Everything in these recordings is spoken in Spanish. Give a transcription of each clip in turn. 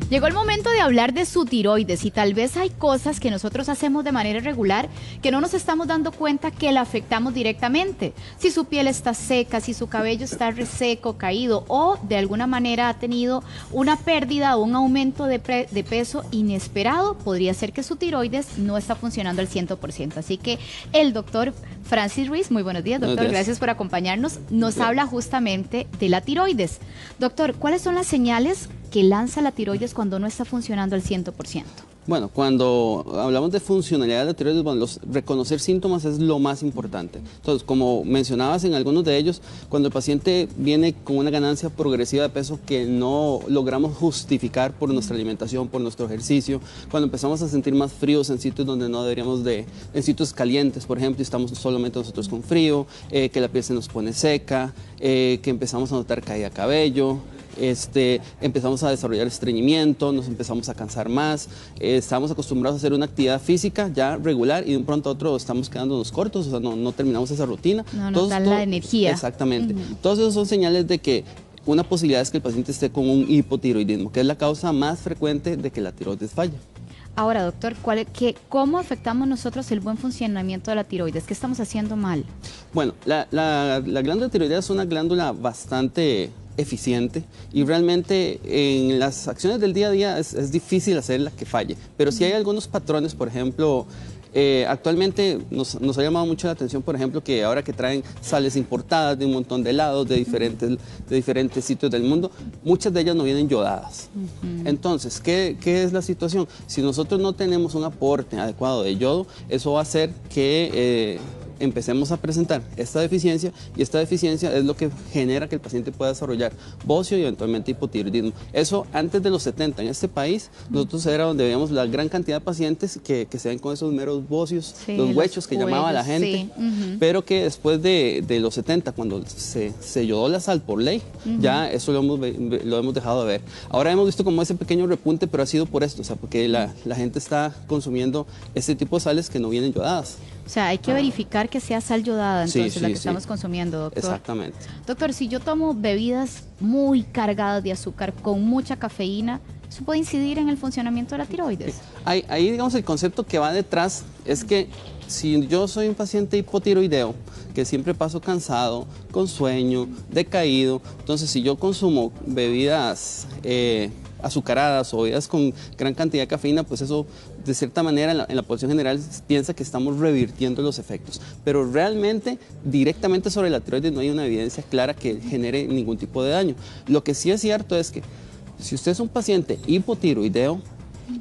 Llegó el momento de hablar de su tiroides y tal vez hay cosas que nosotros hacemos de manera irregular que no nos estamos dando cuenta que la afectamos directamente. Si su piel está seca, si su cabello está reseco, caído o de alguna manera ha tenido una pérdida o un aumento de peso inesperado, podría ser que su tiroides no está funcionando al 100%. Así que el doctor Francis Ruiz, muy buenos días, doctor, buenos días. Gracias por acompañarnos, nos habla justamente de la tiroides. Doctor, ¿cuáles son las señales que lanza la tiroides cuando no está funcionando al 100%? Bueno, cuando hablamos de funcionalidad de la tiroides, bueno, reconocer síntomas es lo más importante. Entonces, como mencionabas en algunos de ellos, cuando el paciente viene con una ganancia progresiva de peso que no logramos justificar por nuestra alimentación, por nuestro ejercicio, cuando empezamos a sentir más fríos en sitios donde no deberíamos en sitios calientes, por ejemplo, y estamos solamente nosotros con frío, que la piel se nos pone seca, que empezamos a notar caída de cabello, empezamos a desarrollar estreñimiento, nos empezamos a cansar más, estamos acostumbrados a hacer una actividad física ya regular y de un pronto a otro estamos quedándonos cortos, o sea, no terminamos esa rutina. No nos da la energía. Exactamente. Todos esos son señales de que una posibilidad es que el paciente esté con un hipotiroidismo, que es la causa más frecuente de que la tiroides falle. Ahora, doctor, ¿cómo afectamos nosotros el buen funcionamiento de la tiroides? ¿Qué estamos haciendo mal? Bueno, la glándula tiroidea es una glándula bastante eficiente y realmente en las acciones del día a día es difícil hacerla que falle, pero sí hay algunos patrones, por ejemplo, actualmente nos ha llamado mucho la atención, por ejemplo, que ahora que traen sales importadas de un montón de lados, de diferentes sitios del mundo, muchas de ellas no vienen yodadas. Entonces, ¿qué es la situación? Si nosotros no tenemos un aporte adecuado de yodo, eso va a hacer que empecemos a presentar esta deficiencia, y esta deficiencia es lo que genera que el paciente pueda desarrollar bocio y eventualmente hipotiroidismo. Eso antes de los 70 en este país, nosotros era donde veíamos la gran cantidad de pacientes que se ven con esos meros bocios, sí, los huechos que llamaba la gente, sí. Pero que después de los 70, cuando se yodó la sal por ley, ya eso lo hemos dejado de ver. Ahora hemos visto como ese pequeño repunte, pero ha sido por esto, o sea, porque la gente está consumiendo este tipo de sales que no vienen yodadas. O sea, hay que verificar que sea sal yodada, entonces, la que estamos consumiendo, doctor. Exactamente. Doctor, si yo tomo bebidas muy cargadas de azúcar, con mucha cafeína, ¿eso puede incidir en el funcionamiento de la tiroides? Ahí, digamos, el concepto que va detrás es que si yo soy un paciente hipotiroideo, que siempre paso cansado, con sueño, decaído, entonces si yo consumo bebidas azucaradas o bebidas con gran cantidad de cafeína, pues eso de cierta manera en la población general piensa que estamos revirtiendo los efectos, pero realmente directamente sobre la tiroides no hay una evidencia clara que genere ningún tipo de daño. Lo que sí es cierto es que si usted es un paciente hipotiroideo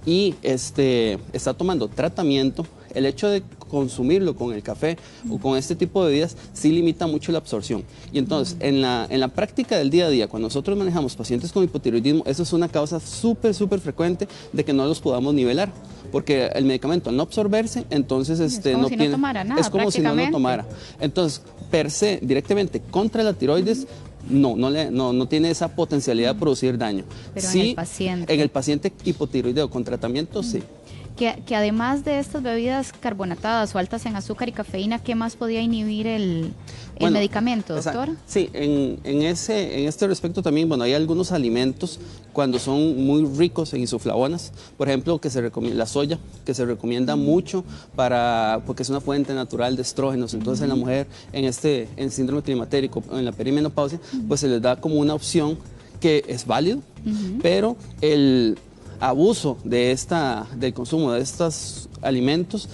y está tomando tratamiento, el hecho de consumirlo con el café o con este tipo de bebidas sí limita mucho la absorción. Y entonces, en la práctica del día a día, cuando nosotros manejamos pacientes con hipotiroidismo, eso es una causa súper frecuente de que no los podamos nivelar. Porque el medicamento al no absorberse, entonces no tomara nada, es como si no lo tomara. Entonces, per se, directamente contra la tiroides, no tiene esa potencialidad de producir daño. Pero sí, en el paciente hipotiroideo con tratamiento, sí. Que además de estas bebidas carbonatadas o altas en azúcar y cafeína, ¿qué más podía inhibir el medicamento, doctor? Sí, en este respecto también, bueno, hay algunos alimentos cuando son muy ricos en isoflavonas, por ejemplo, la soya, que se recomienda mucho porque es una fuente natural de estrógenos. Entonces, en la mujer, en síndrome climatérico, en la perimenopausia, pues se les da como una opción que es válido, pero el abuso del consumo de estos alimentos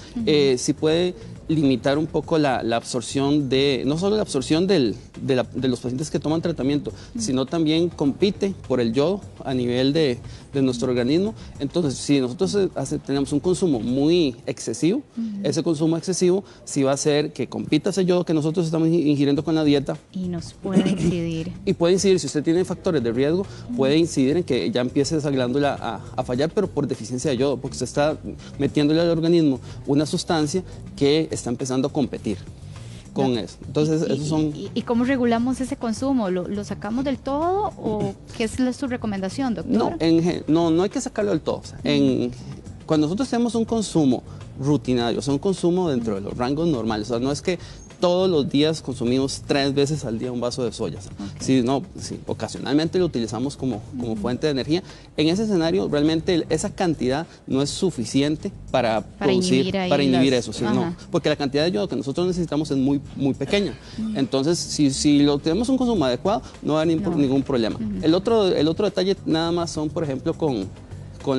sí puede limitar un poco la absorción no solo la absorción de los pacientes que toman tratamiento, sino también compite por el yodo a nivel de nuestro organismo. Entonces, si nosotros tenemos un consumo muy excesivo, ese consumo excesivo sí va a hacer que compita ese yodo que nosotros estamos ingiriendo con la dieta. Y nos puede incidir. Y puede incidir, si usted tiene factores de riesgo, puede incidir en que ya empiece esa glándula a fallar, pero por deficiencia de yodo, porque usted está metiéndole al organismo una sustancia que está empezando a competir con eso. Entonces, esos son... ¿Y cómo regulamos ese consumo? ¿Lo sacamos del todo o qué es su recomendación, doctor? No hay que sacarlo del todo. O sea, cuando nosotros tenemos un consumo rutinario, o sea, un consumo dentro de los rangos normales, o sea, no es que todos los días consumimos 3 veces al día un vaso de soya. Si no, si ocasionalmente lo utilizamos como fuente de energía, en ese escenario realmente esa cantidad no es suficiente para inhibir eso, ¿sí? No, porque la cantidad de yodo que nosotros necesitamos es muy, muy pequeña. Entonces, si lo tenemos un consumo adecuado, no va a haber ningún problema. El otro detalle nada más son, por ejemplo, con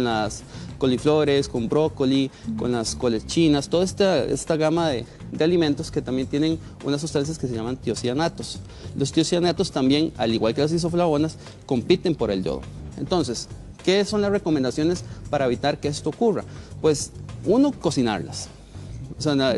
las coliflores, con brócoli, con las coles chinas, toda esta gama de alimentos que también tienen unas sustancias que se llaman tiocianatos. Los tiocianatos también, al igual que las isoflavonas, compiten por el yodo. Entonces, ¿qué son las recomendaciones para evitar que esto ocurra? Pues, uno, cocinarlas. O sea,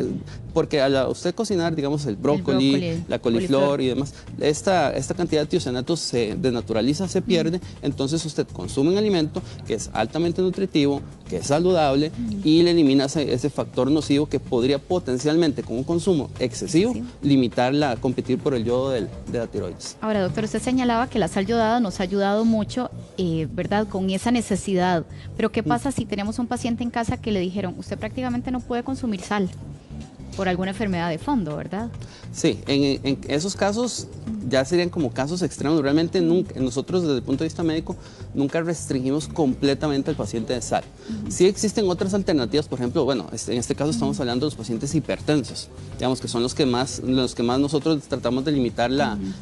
porque al usted cocinar, digamos, el brócoli, la coliflor y demás, esta cantidad de tiocianatos se desnaturaliza, se pierde, entonces usted consume un alimento que es altamente nutritivo, que es saludable y le elimina ese factor nocivo que podría potencialmente, con un consumo excesivo, limitarla a competir por el yodo de la tiroides. Ahora, doctor, usted señalaba que la sal yodada nos ha ayudado mucho, ¿verdad?, con esa necesidad, pero ¿qué pasa si tenemos un paciente en casa que le dijeron, usted prácticamente no puede consumir sal por alguna enfermedad de fondo, ¿verdad? Sí, en esos casos ya serían como casos extremos. Realmente nosotros desde el punto de vista médico nunca restringimos completamente al paciente de sal. Sí existen otras alternativas, por ejemplo, bueno, en este caso estamos hablando de los pacientes hipertensos, digamos que son los que más nosotros tratamos de limitar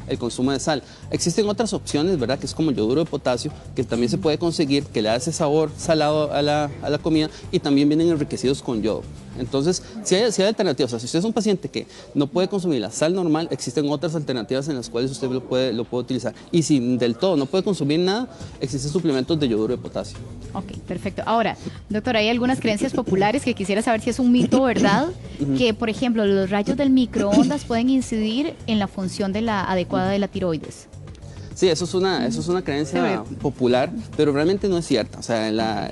el consumo de sal. Existen otras opciones, ¿verdad?, que es como el yoduro de potasio, que también se puede conseguir, que le da ese sabor salado a la comida y también vienen enriquecidos con yodo. Entonces, si hay alternativas, o sea, si usted es un paciente que no puede consumir la sal normal, existen otras alternativas en las cuales usted lo puede utilizar. Y si del todo no puede consumir nada, existen suplementos de yoduro de potasio. Ok, perfecto. Ahora, doctor, hay algunas creencias populares que quisiera saber si es un mito, ¿verdad? Que, por ejemplo, los rayos del microondas pueden incidir en la función adecuada de la tiroides. Sí, eso es una creencia popular, pero realmente no es cierta. O sea,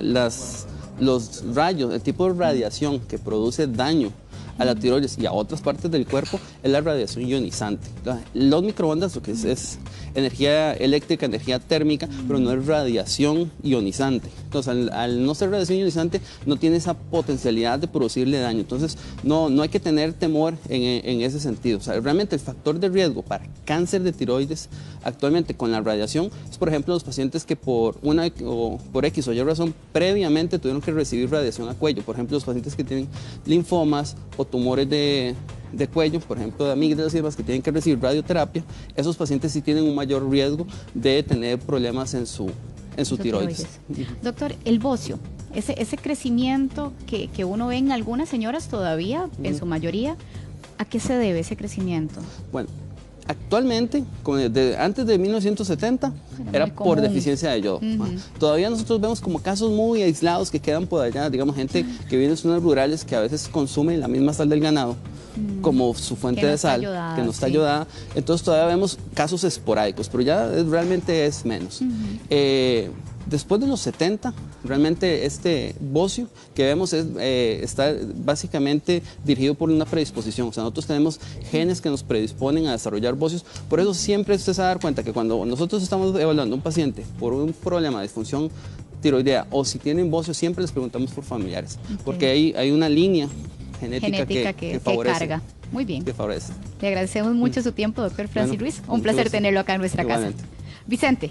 los rayos, el tipo de radiación que produce daño a la tiroides y a otras partes del cuerpo es la radiación ionizante. Los microondas lo que es energía eléctrica, energía térmica, pero no es radiación ionizante. Entonces, al no ser radiación ionizante, no tiene esa potencialidad de producirle daño. Entonces, no hay que tener temor en ese sentido. O sea, realmente el factor de riesgo para cáncer de tiroides actualmente con la radiación es, por ejemplo, los pacientes que por X o Y razón previamente tuvieron que recibir radiación a cuello. Por ejemplo, los pacientes que tienen linfomas o tumores de cuello, por ejemplo, de amígdalas y demás, que tienen que recibir radioterapia, esos pacientes sí tienen un mayor riesgo de tener problemas en su tiroides. Doctor, el bocio, ese crecimiento que uno ve en algunas señoras todavía, en su mayoría, ¿a qué se debe ese crecimiento? Bueno, actualmente, antes de 1970, era por deficiencia de yodo. Todavía nosotros vemos como casos muy aislados que quedan por allá, digamos, gente que vive en zonas rurales que a veces consumen la misma sal del ganado como su fuente de sal, que no está yodada. Entonces todavía vemos casos esporádicos, pero ya realmente es menos. Después de los 70, realmente este bocio que vemos está básicamente dirigido por una predisposición. O sea, nosotros tenemos genes que nos predisponen a desarrollar bocios. Por eso siempre usted se va a dar cuenta que cuando nosotros estamos evaluando a un paciente por un problema de disfunción tiroidea o si tienen bocio, siempre les preguntamos por familiares. Porque hay una línea genética que favorece. Carga. Muy bien. Que favorece. Le agradecemos mucho su tiempo, doctor Francis Ruiz. Un placer tenerlo acá en nuestra casa. Vicente.